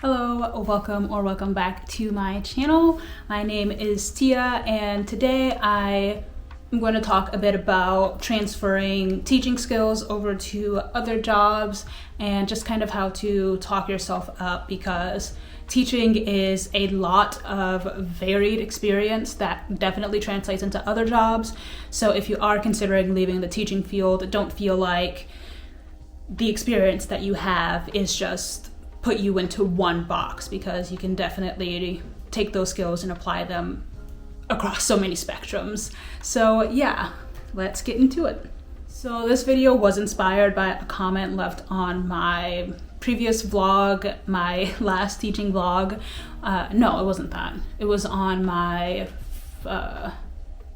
Hello, welcome back to my channel. My name is Tia, and today I am going to talk a bit about transferring teaching skills over to other jobs and just kind of how to talk yourself up, because teaching is a lot of varied experience that definitely translates into other jobs. So if you are considering leaving the teaching field, don't feel like the experience that you have is just put you into one box, because you can definitely take those skills and apply them across so many spectrums. So yeah, let's get into it. So this video was inspired by a comment left on my previous vlog, my last teaching vlog. No, it wasn't that. It was on my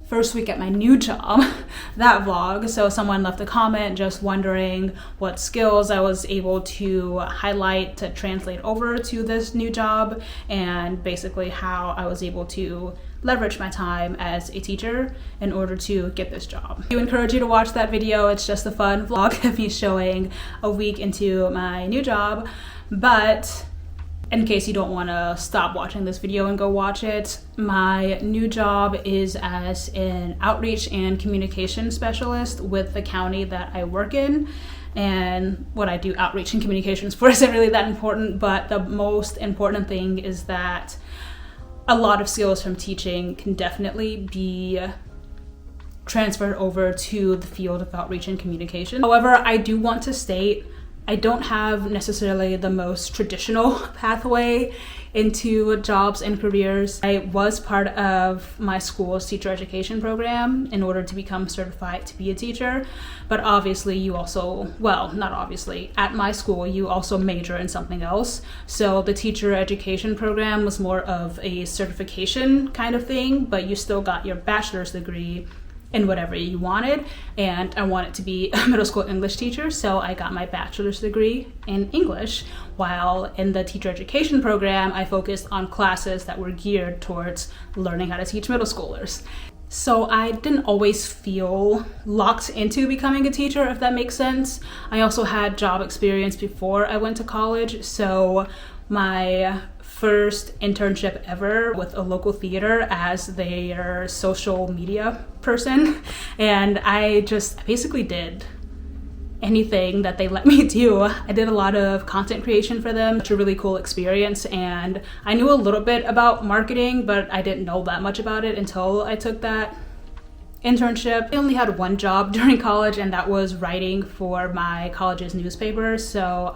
first week at my new job, that vlog. So someone left a comment just wondering what skills I was able to highlight to translate over to this new job, and basically how I was able to leverage my time as a teacher in order to get this job. I encourage you to watch that video. It's just a fun vlog of me showing a week into my new job. But in case you don't want to stop watching this video and go watch it, my new job is as an outreach and communication specialist with the county that I work in. And what I do outreach and communications for isn't really that important, but the most important thing is that a lot of skills from teaching can definitely be transferred over to the field of outreach and communication. However, I do want to state I don't have necessarily the most traditional pathway into jobs and careers. I was part of my school's teacher education program in order to become certified to be a teacher, but obviously you also, well, not obviously, at my school you also major in something else. So the teacher education program was more of a certification kind of thing, but you still got your bachelor's degree in whatever you wanted, and I wanted to be a middle school English teacher, so I got my bachelor's degree in English, while in the teacher education program I focused on classes that were geared towards learning how to teach middle schoolers. So I didn't always feel locked into becoming a teacher, if that makes sense. I also had job experience before I went to college, so my first internship ever with a local theater as their social media person, and I basically did anything that they let me do. I did a lot of content creation for them. It's a really cool experience, and I knew a little bit about marketing, but I didn't know that much about it until I took that internship. I only had one job during college, and that was writing for my college's newspaper. So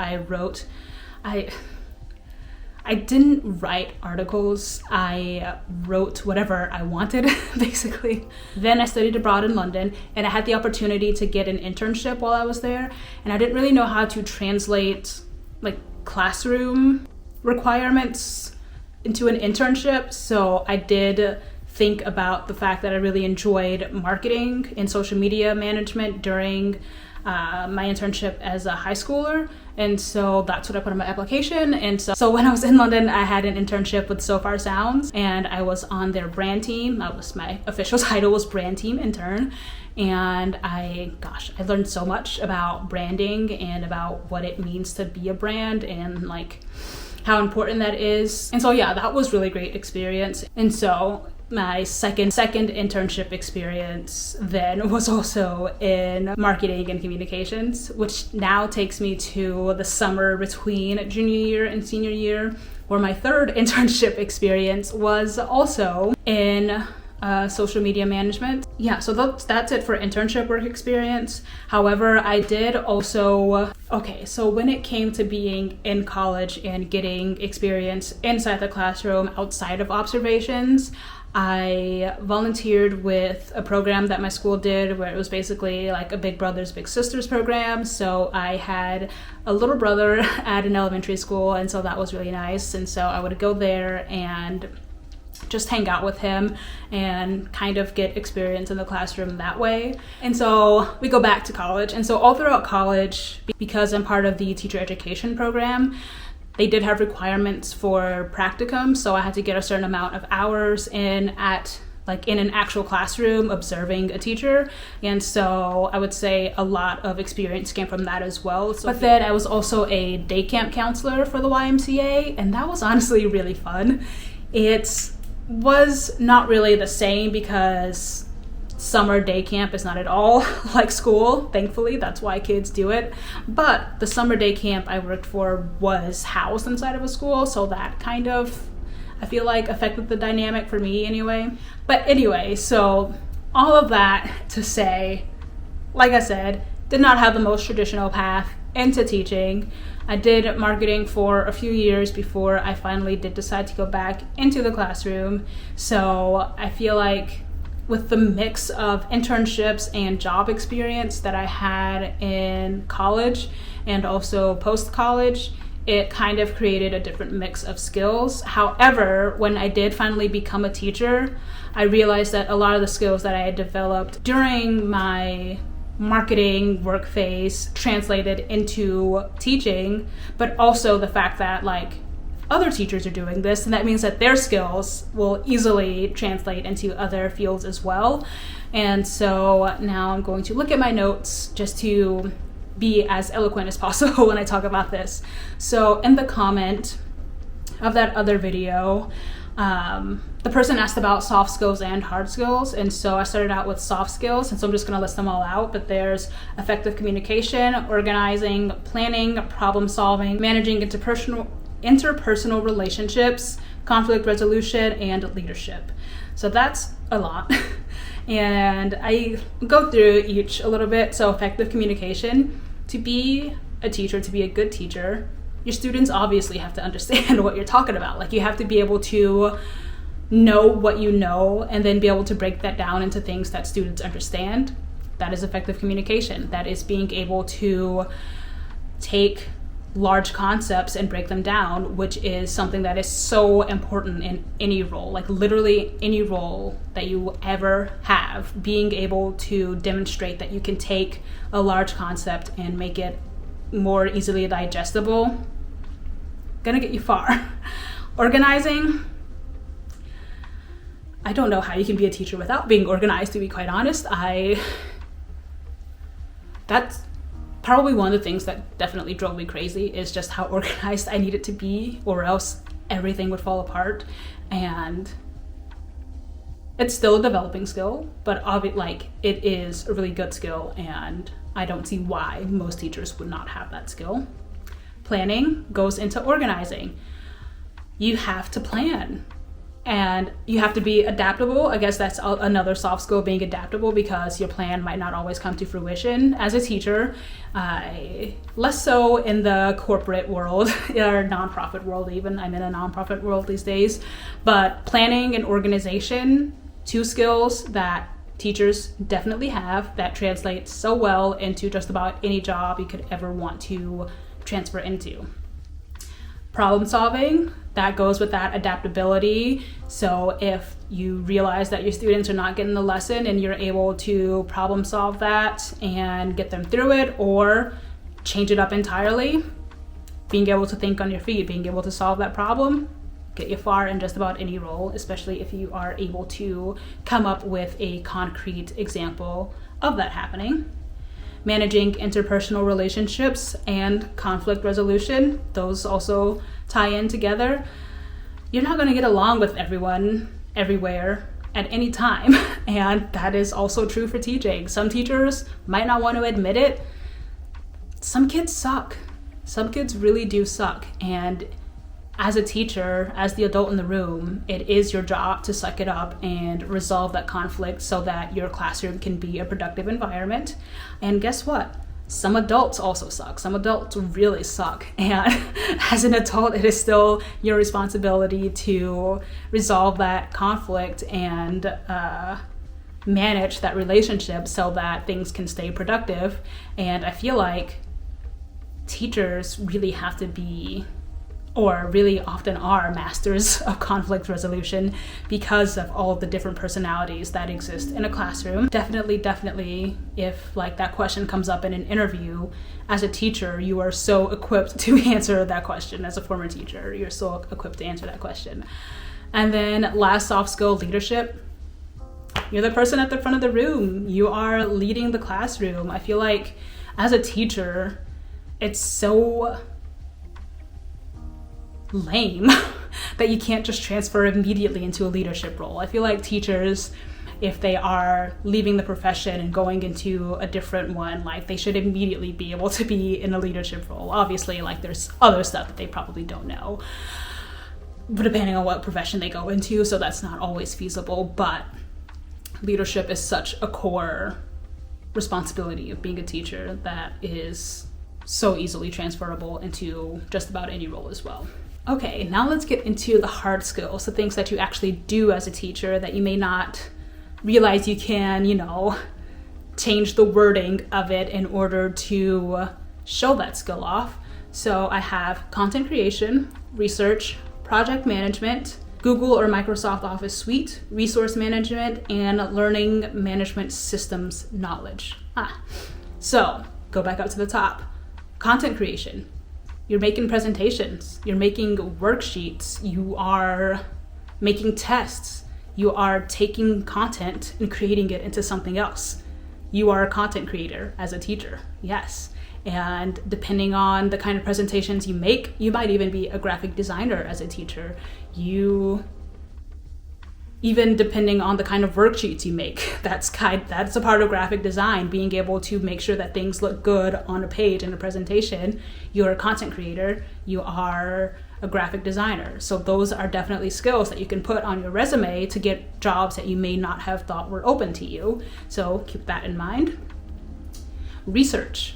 I didn't write articles, I wrote whatever I wanted, basically. Then I studied abroad in London, and I had the opportunity to get an internship while I was there, and I didn't really know how to translate like classroom requirements into an internship, so I did think about the fact that I really enjoyed marketing and social media management during my internship as a high schooler, and so that's what I put on my application. And so when I was in London, I had an internship with So Far Sounds, and I was on their brand team. That was my official title, was brand team intern, and I learned so much about branding and about what it means to be a brand and like how important that is. And so yeah, that was really great experience. And so my second internship experience then was also in marketing and communications, which now takes me to the summer between junior year and senior year, where my third internship experience was also in social media management. Yeah, so that's it for internship work experience. However, I did also, so when it came to being in college and getting experience inside the classroom outside of observations, I volunteered with a program that my school did where it was basically like a Big Brothers Big Sisters program. So I had a little brother at an elementary school, and so that was really nice. And so I would go there and just hang out with him and kind of get experience in the classroom that way. And so we go back to college. And so all throughout college, because I'm part of the teacher education program, they did have requirements for practicum, so I had to get a certain amount of hours in at like in an actual classroom observing a teacher. And so I would say a lot of experience came from that as well. But then I was also a day camp counselor for the YMCA, and that was honestly really fun. It was not really the same because summer day camp is not at all like school. Thankfully, that's why kids do it. But the summer day camp I worked for was housed inside of a school, so that kind of, I feel like, affected the dynamic for me anyway. But anyway, so all of that to say, like I said, did not have the most traditional path into teaching. I did marketing for a few years before I finally did decide to go back into the classroom. So I feel like with the mix of internships and job experience that I had in college and also post-college, it kind of created a different mix of skills. However, when I did finally become a teacher, I realized that a lot of the skills that I had developed during my marketing work phase translated into teaching, but also the fact that like other teachers are doing this, and that means that their skills will easily translate into other fields as well. And so now I'm going to look at my notes just to be as eloquent as possible when I talk about this. So in the comment of that other video, the person asked about soft skills and hard skills, and so I started out with soft skills, and so I'm just going to list them all out. But there's effective communication, organizing, planning, problem solving, managing interpersonal relationships, conflict resolution, and leadership. So that's a lot. And I go through each a little bit. So effective communication, to be a teacher, to be a good teacher, your students obviously have to understand what you're talking about. Like, you have to be able to know what you know and then be able to break that down into things that students understand. That is effective communication. That is being able to take large concepts and break them down, which is something that is so important in any role, like literally any role that you ever have. Being able to demonstrate that you can take a large concept and make it more easily digestible, gonna get you far. Organizing, I don't know how you can be a teacher without being organized, to be quite honest. That's probably one of the things that definitely drove me crazy, is just how organized I needed to be, or else everything would fall apart. And it's still a developing skill, but it is a really good skill, and I don't see why most teachers would not have that skill. Planning goes into organizing. You have to plan, and you have to be adaptable. I guess that's another soft skill, being adaptable, because your plan might not always come to fruition. As a teacher, less so in the corporate world or nonprofit world even. I'm in a nonprofit world these days. But planning and organization, two skills that teachers definitely have, that translate so well into just about any job you could ever want to transfer into. Problem solving, that goes with that adaptability. So if you realize that your students are not getting the lesson and you're able to problem solve that and get them through it, or change it up entirely, being able to think on your feet, being able to solve that problem, get you far in just about any role, especially if you are able to come up with a concrete example of that happening. Managing interpersonal relationships and conflict resolution, those also tie in together. You're not going to get along with everyone everywhere at any time, and that is also true for teaching. Some teachers might not want to admit it. Some kids suck. Some kids really do suck, and as a teacher, as the adult in the room, it is your job to suck it up and resolve that conflict so that your classroom can be a productive environment. And guess what? Some adults also suck. Some adults really suck. And as an adult, it is still your responsibility to resolve that conflict and manage that relationship so that things can stay productive. And I feel like teachers really have to be, or really often are, masters of conflict resolution because of all of the different personalities that exist in a classroom. Definitely, if like that question comes up in an interview, as a teacher, you are so equipped to answer that question. As a former teacher, you're so equipped to answer that question. And then last soft skill, leadership. You're the person at the front of the room. You are leading the classroom. I feel like as a teacher, it's so lame that you can't just transfer immediately into a leadership role. I feel like teachers, if they are leaving the profession and going into a different one, like they should immediately be able to be in a leadership role. Obviously, like there's other stuff that they probably don't know, but depending on what profession they go into, so that's not always feasible. But leadership is such a core responsibility of being a teacher that is so easily transferable into just about any role as well. Okay, now let's get into the hard skills, the things that you actually do as a teacher that you may not realize you can, change the wording of it in order to show that skill off. So I have content creation, research, project management, Google or Microsoft Office suite, resource management, and learning management systems knowledge. So go back up to the top. Content creation. You're making presentations, you're making worksheets, you are making tests, you are taking content and creating it into something else. You are a content creator as a teacher, yes. And depending on the kind of presentations you make, you might even be a graphic designer as a teacher. Even depending on the kind of worksheets you make, that's a part of graphic design, being able to make sure that things look good on a page in a presentation. You're a content creator, you are a graphic designer. So those are definitely skills that you can put on your resume to get jobs that you may not have thought were open to you. So keep that in mind. Research.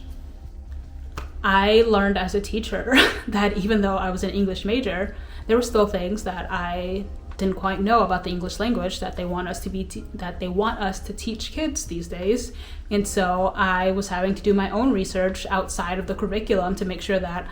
I learned as a teacher that even though I was an English major, there were still things that I didn't quite know about the English language that they want us to teach kids these days. And so I was having to do my own research outside of the curriculum to make sure that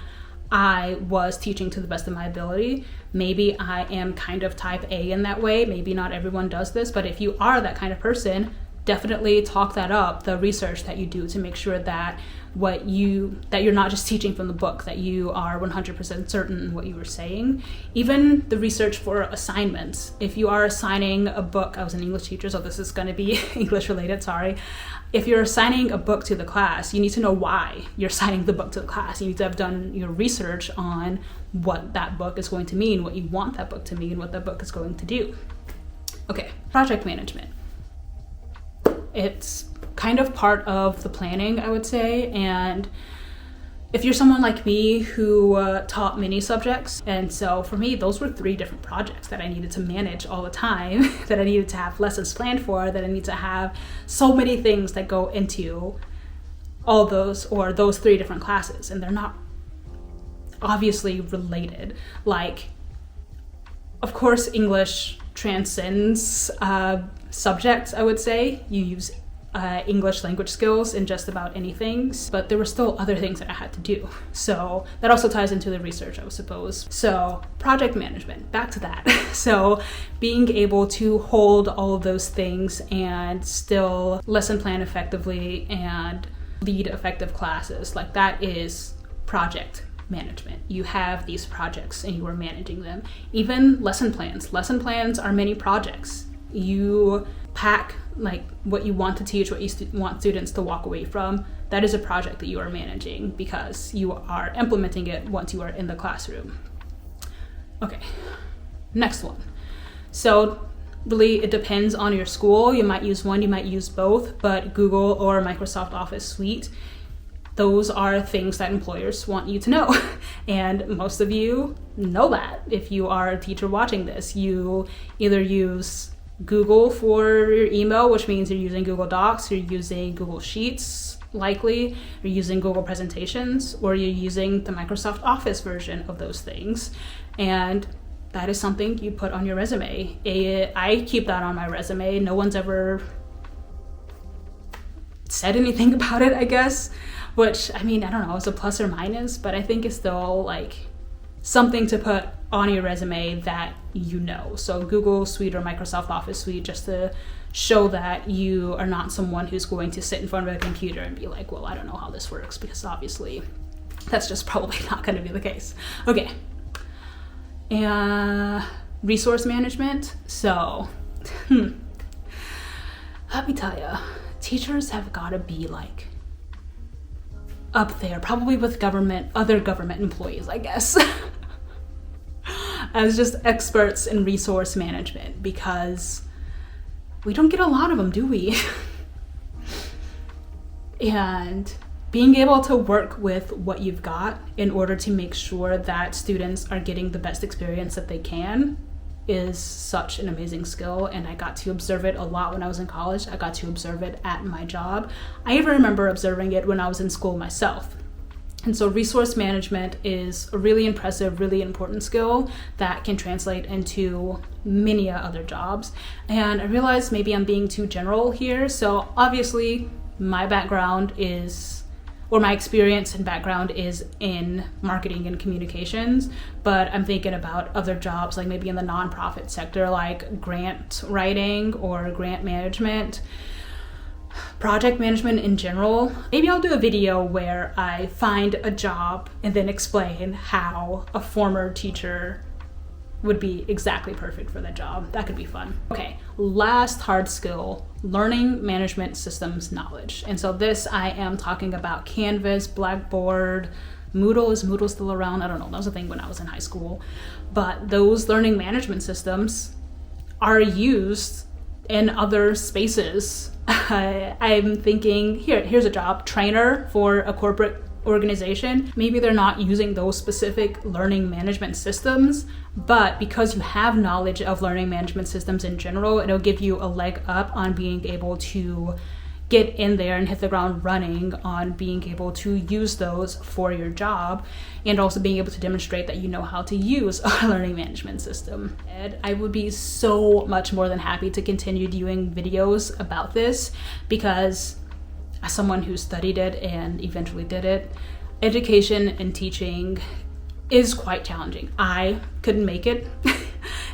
I was teaching to the best of my ability. Maybe I am kind of type A in that way. Maybe not everyone does this, but if you are that kind of person, definitely talk that up, the research that you do, to make sure that you're not just teaching from the book, that you are 100% certain in what you were saying. Even the research for assignments. If you are assigning a book, I was an English teacher, so this is going to be English related, sorry. If you're assigning a book to the class, you need to know why you're assigning the book to the class. You need to have done your research on what that book is going to mean, what you want that book to mean, what that book is going to do. Okay, project management. It's kind of part of the planning, I would say. And if you're someone like me who taught many subjects, and so for me, those were 3 different projects that I needed to manage all the time, that I needed to have lessons planned for, that I need to have so many things that go into all those 3 different classes, and they're not obviously related. Like, of course, English transcends subjects, I would say. You use English language skills in just about anything, but there were still other things that I had to do. So that also ties into the research, I suppose. So project management, back to that. So being able to hold all of those things and still lesson plan effectively and lead effective classes, like that is project management. You have these projects and you are managing them. Even lesson plans. Lesson plans are many projects. You pack like what you want to teach, what you want students to walk away from. That is a project that you are managing because you are implementing it once you are in the classroom. Okay, next one. So really it depends on your school. You might use one, you might use both, but Google or Microsoft Office suite, those are things that employers want you to know. And most of you know that. If you are a teacher watching this, you either use Google for your email, which means you're using Google Docs, you're using Google Sheets, likely, you're using Google Presentations, or you're using the Microsoft Office version of those things. And that is something you put on your resume. I keep that on my resume. No one's ever said anything about it, I guess, which, I mean, I don't know, it's a plus or minus, but I think it's still like something to put on your resume that you know. So Google Suite or Microsoft Office Suite, just to show that you are not someone who's going to sit in front of a computer and be like, well, I don't know how this works, because obviously that's just probably not going to be the case. Okay. And resource management. So let me tell you, teachers have got to be like up there, probably with other government employees, I guess, as just experts in resource management, because we don't get a lot of them, do we? And being able to work with what you've got in order to make sure that students are getting the best experience that they can is such an amazing skill, and I got to observe it a lot when I was in college. I got to observe it at my job. I even remember observing it when I was in school myself. And so resource management is a really impressive, really important skill that can translate into many other jobs. And I realize maybe I'm being too general here. So obviously my background is, or my experience and background is in marketing and communications, but I'm thinking about other jobs, like maybe in the nonprofit sector, like grant writing or grant management, project management in general. Maybe I'll do a video where I find a job and then explain how a former teacher would be exactly perfect for that job. That could be fun. Okay, last hard skill, learning management systems knowledge. And so this, I am talking about Canvas, Blackboard, Moodle. Is Moodle still around? I don't know. That was a thing when I was in high school. But those learning management systems are used in other spaces. I'm thinking, here's a job, trainer for a corporate organization. Maybe they're not using those specific learning management systems, but because you have knowledge of learning management systems in general, it'll give you a leg up on being able to get in there and hit the ground running on being able to use those for your job, and also being able to demonstrate that you know how to use a learning management system. And I would be so much more than happy to continue doing videos about this, because as someone who studied it and eventually did it, education and teaching is quite challenging. I couldn't make it.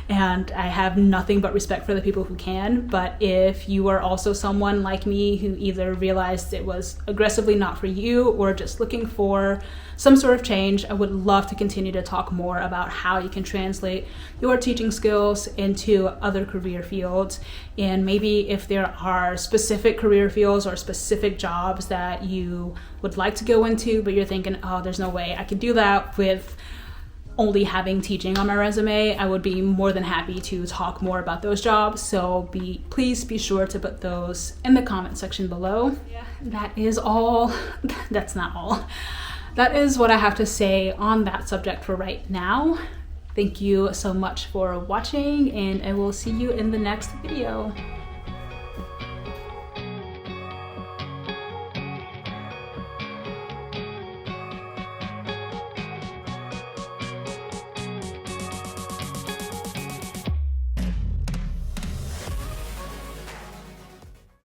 And I have nothing but respect for the people who can. But if you are also someone like me who either realized it was aggressively not for you or just looking for some sort of change, I would love to continue to talk more about how you can translate your teaching skills into other career fields. And maybe if there are specific career fields or specific jobs that you would like to go into, but you're thinking, oh, there's no way I could do that with only having teaching on my resume, I would be more than happy to talk more about those jobs. So please be sure to put those in the comment section below. Yeah, that is all. That's not all. That is what I have to say on that subject for right now. Thank you so much for watching, and I will see you in the next video.